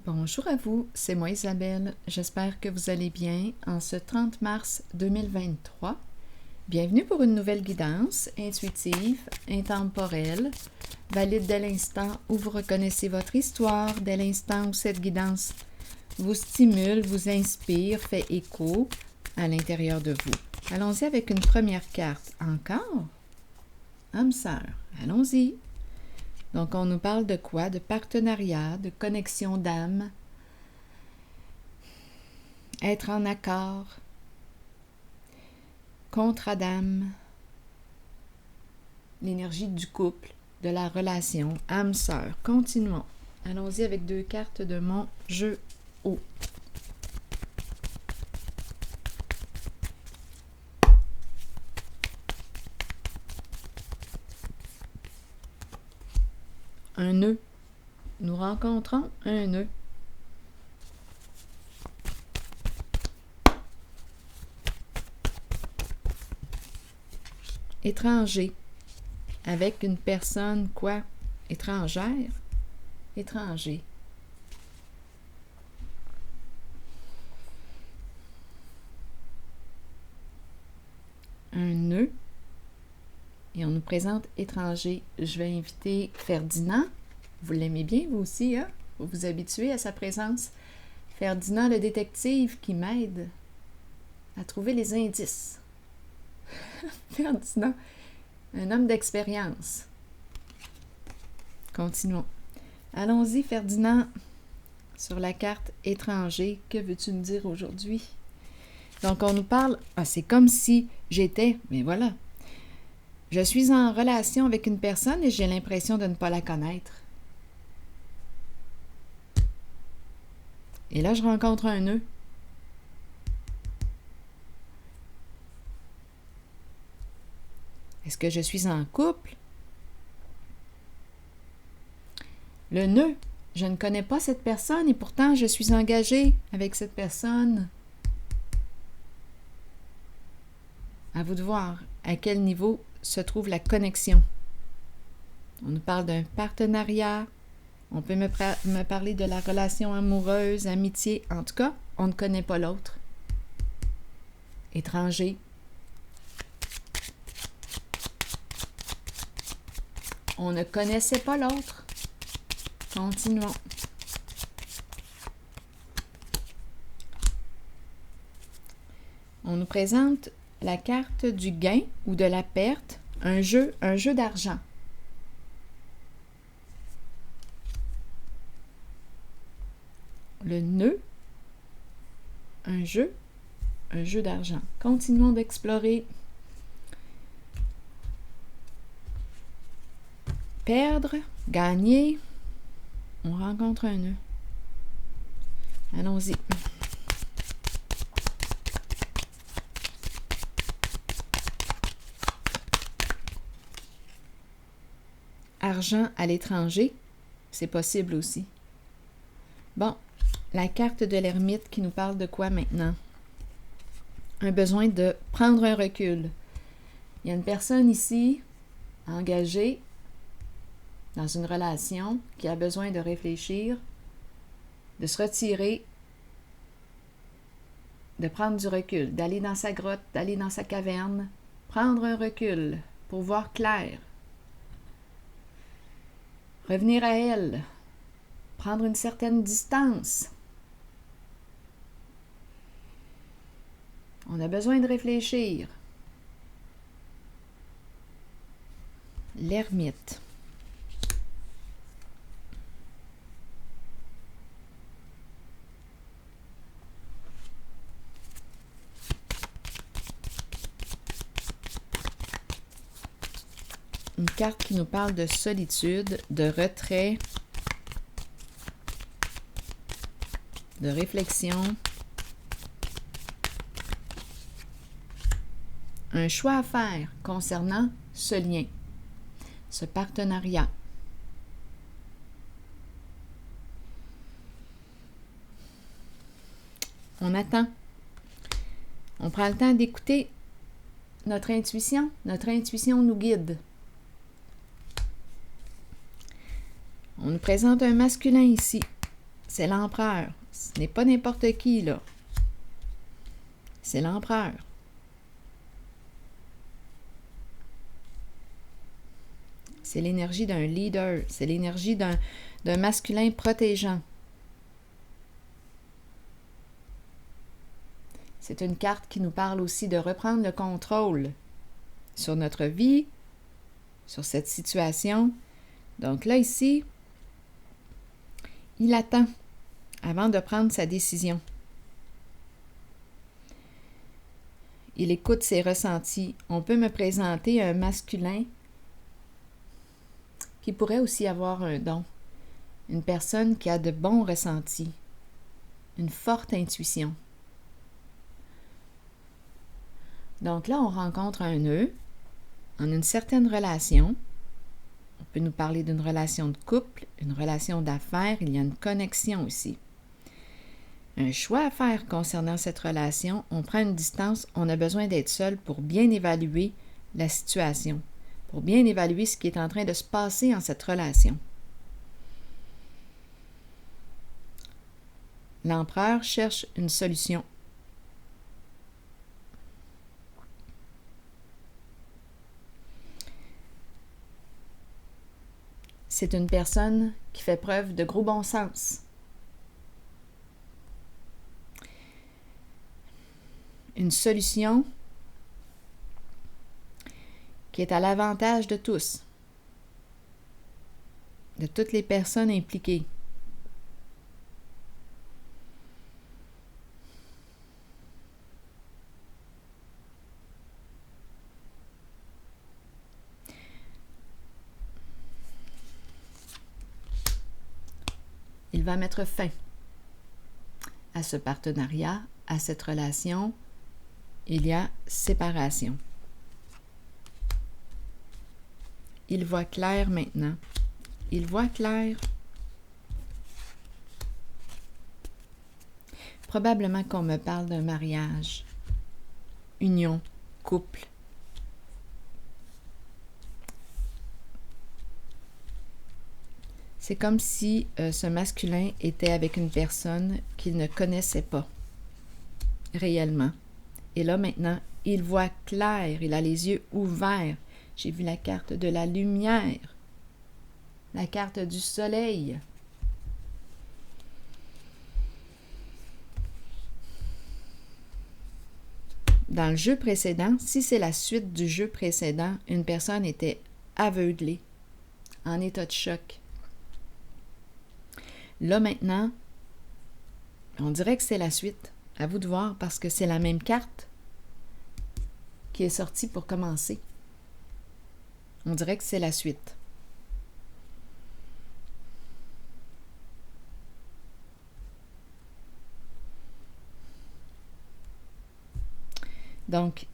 Bonjour à vous, c'est moi Isabelle. J'espère que vous allez bien en ce 30 mars 2023. Bienvenue pour une nouvelle guidance intuitive, intemporelle, valide dès l'instant où vous reconnaissez votre histoire, dès l'instant où cette guidance vous stimule, vous inspire, fait écho à l'intérieur de vous. Allons-y avec une première carte. Encore? Âme sœur, allons-y. Donc, on nous parle de quoi? De partenariat, de connexion d'âme, être en accord, contrat d'âme, l'énergie du couple, de la relation, âme-sœur. Continuons. Allons-y avec 2 cartes de mon jeu haut. Un nœud. Nous rencontrons un nœud. Étranger. Avec une personne, quoi? Étrangère? Étranger. Un nœud. Et on nous présente étranger. Je vais inviter Ferdinand. Vous l'aimez bien, vous aussi, hein? Vous vous habituez à sa présence. Ferdinand, le détective, qui m'aide à trouver les indices. Ferdinand, un homme d'expérience. Continuons. Allons-y, Ferdinand, sur la carte étranger. Que veux-tu me dire aujourd'hui? Donc, on nous parle... Ah, c'est comme si j'étais... Mais voilà. Je suis en relation avec une personne et j'ai l'impression de ne pas la connaître. Et là, je rencontre un nœud. Est-ce que je suis en couple? Le nœud, je ne connais pas cette personne et pourtant je suis engagée avec cette personne. À vous de voir à quel niveau se trouve la connexion. On nous parle d'un partenariat. On peut me parler de la relation amoureuse, amitié. En tout cas, on ne connaît pas l'autre. Étranger. On ne connaissait pas l'autre. Continuons. On nous présente la carte du gain ou de la perte, un jeu d'argent. Le nœud, un jeu d'argent. Continuons d'explorer. Perdre, gagner, on rencontre un nœud. Allons-y. Argent à l'étranger, c'est possible aussi. Bon, la carte de l'ermite qui nous parle de quoi maintenant? Un besoin de prendre un recul. Il y a une personne ici, engagée, dans une relation, qui a besoin de réfléchir, de se retirer, de prendre du recul, d'aller dans sa grotte, d'aller dans sa caverne, prendre un recul pour voir clair, revenir à elle, prendre une certaine distance. On a besoin de réfléchir. L'ermite. Une carte qui nous parle de solitude, de retrait, de réflexion. Un choix à faire concernant ce lien, ce partenariat. On attend. On prend le temps d'écouter notre intuition. Notre intuition nous guide. On nous présente un masculin ici. c'est l'empereur. Ce n'est pas n'importe qui, là. C'est l'empereur. C'est l'énergie d'un leader. C'est l'énergie d'un masculin protégeant. C'est une carte qui nous parle aussi de reprendre le contrôle sur notre vie, sur cette situation. Donc là, ici, il attend avant de prendre sa décision. Il écoute ses ressentis. On peut me présenter un masculin qui pourrait aussi avoir un don. Une personne qui a de bons ressentis, une forte intuition. Donc là, on rencontre un nœud en une certaine relation. On peut nous parler d'une relation de couple, une relation d'affaires, il y a une connexion aussi. Un choix à faire concernant cette relation, on prend une distance, on a besoin d'être seul pour bien évaluer la situation, pour bien évaluer ce qui est en train de se passer en cette relation. L'empereur cherche une solution. C'est une personne qui fait preuve de gros bon sens. Une solution qui est à l'avantage de tous, de toutes les personnes impliquées. Il va mettre fin à ce partenariat, à cette relation. Il y a séparation. Il voit clair maintenant. Il voit clair. Probablement qu'on me parle d'un mariage, union, couple. C'est comme si ce masculin était avec une personne qu'il ne connaissait pas réellement. Et là, maintenant, il voit clair, il a les yeux ouverts. J'ai vu la carte de la lumière, la carte du soleil. Dans le jeu précédent, si c'est la suite du jeu précédent, une personne était aveuglée, en état de choc. Là, maintenant, on dirait que c'est la suite. À vous de voir, parce que c'est la même carte qui est sortie pour commencer. On dirait que c'est la suite. Donc,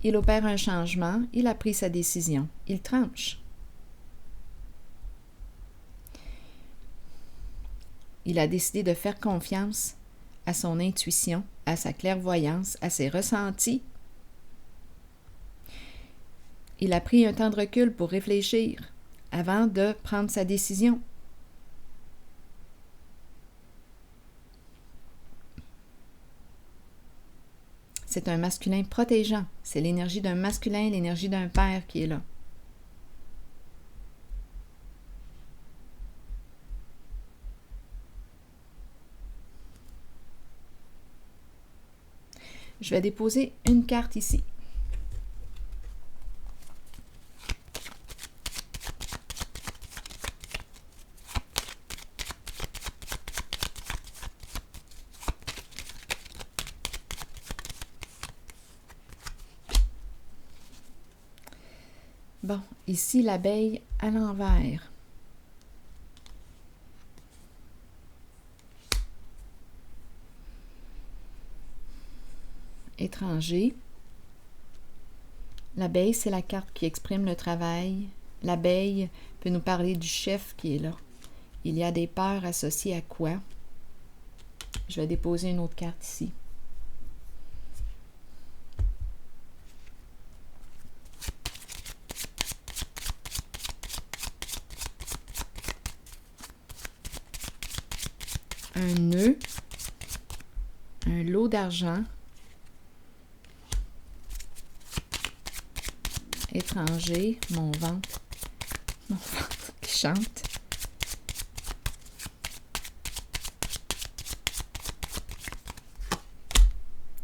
il opère un changement, il a pris sa décision, il tranche. Il a décidé de faire confiance à son intuition, à sa clairvoyance, à ses ressentis. Il a pris un temps de recul pour réfléchir avant de prendre sa décision. C'est un masculin protégeant. C'est l'énergie d'un masculin, l'énergie d'un père qui est là. Je vais déposer une carte ici. Bon, ici l'abeille à l'envers. Étranger. L'abeille, c'est la carte qui exprime le travail. L'abeille peut nous parler du chef qui est là. Il y a des peurs associées à quoi? Je vais déposer une autre carte ici. un nœud, un lot d'argent, étranger, mon ventre qui chante.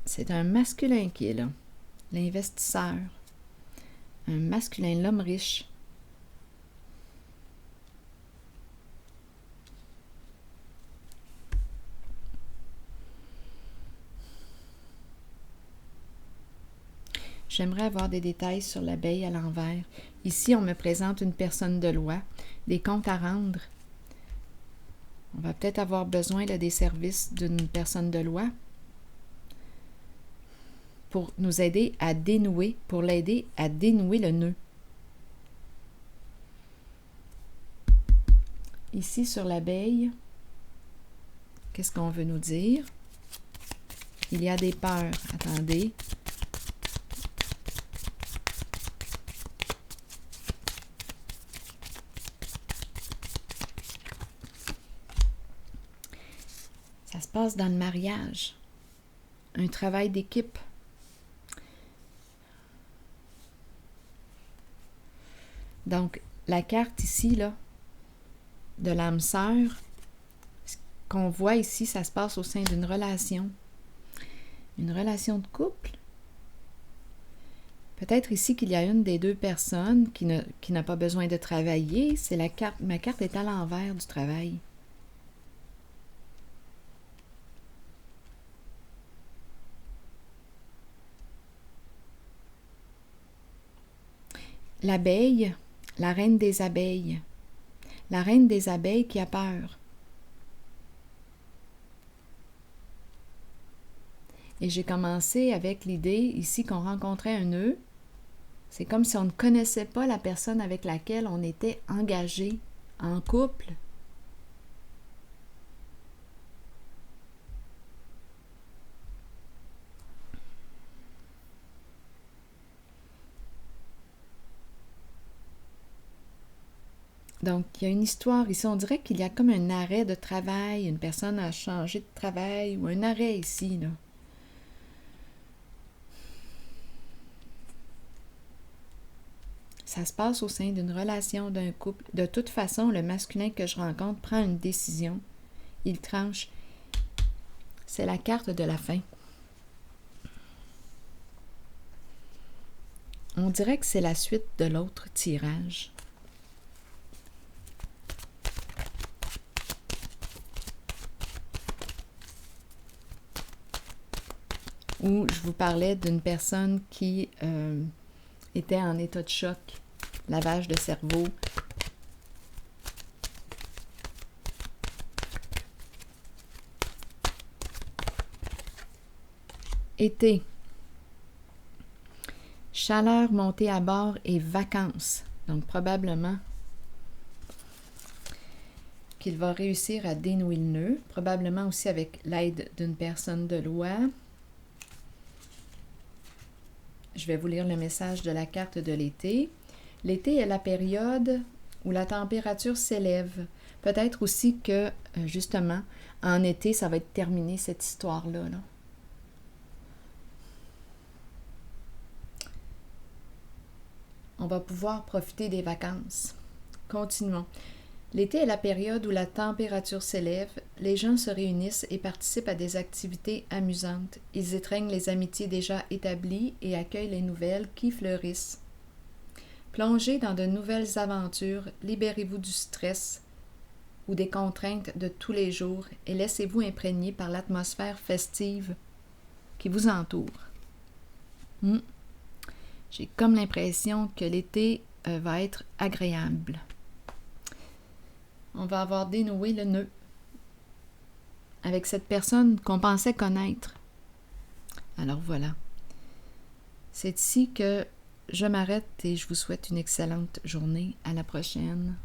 C'est un masculin qui est là, l'investisseur, un masculin, l'homme riche. J'aimerais avoir des détails sur l'abeille à l'envers. Ici, on me présente une personne de loi, des comptes à rendre. On va peut-être avoir besoin là, des services d'une personne de loi pour nous aider à dénouer, pour l'aider à dénouer le nœud. Ici, sur l'abeille, qu'est-ce qu'on veut nous dire? Il y a des peurs. Attendez. Ça se passe dans le mariage. Un travail d'équipe. Donc, la carte ici, là, de l'âme sœur, ce qu'on voit ici, ça se passe au sein d'une relation. Une relation de couple. Peut-être ici qu'il y a une des deux personnes qui n'a pas besoin de travailler. C'est la carte. Ma carte est à l'envers du travail. L'abeille, la reine des abeilles. La reine des abeilles qui a peur. Et j'ai commencé avec l'idée ici qu'on rencontrait un nœud. C'est comme si on ne connaissait pas la personne avec laquelle on était engagé en couple. Donc, il y a une histoire ici. On dirait qu'il y a comme un arrêt de travail. Une personne a changé de travail ou un arrêt ici, là. Ça se passe au sein d'une relation, d'un couple. De toute façon, le masculin que je rencontre prend une décision. Il tranche. C'est la carte de la fin. On dirait que c'est la suite de l'autre tirage. Où je vous parlais d'une personne qui était en état de choc, lavage de cerveau. Été. Chaleur montée à bord et vacances. Donc probablement qu'il va réussir à dénouer le nœud. Probablement aussi avec l'aide d'une personne de loi. Je vais vous lire le message de la carte de l'été. L'été est la période où la température s'élève. Peut-être aussi que, justement, en été, ça va être terminé, cette histoire-là. Là. On va pouvoir profiter des vacances. Continuons. L'été est la période où la température s'élève, les gens se réunissent et participent à des activités amusantes. Ils étreignent les amitiés déjà établies et accueillent les nouvelles qui fleurissent. Plongez dans de nouvelles aventures, libérez-vous du stress ou des contraintes de tous les jours et laissez-vous imprégner par l'atmosphère festive qui vous entoure. J'ai comme l'impression que l'été va être agréable. On va avoir dénoué le nœud avec cette personne qu'on pensait connaître. Alors voilà. C'est ici que je m'arrête et je vous souhaite une excellente journée. À la prochaine.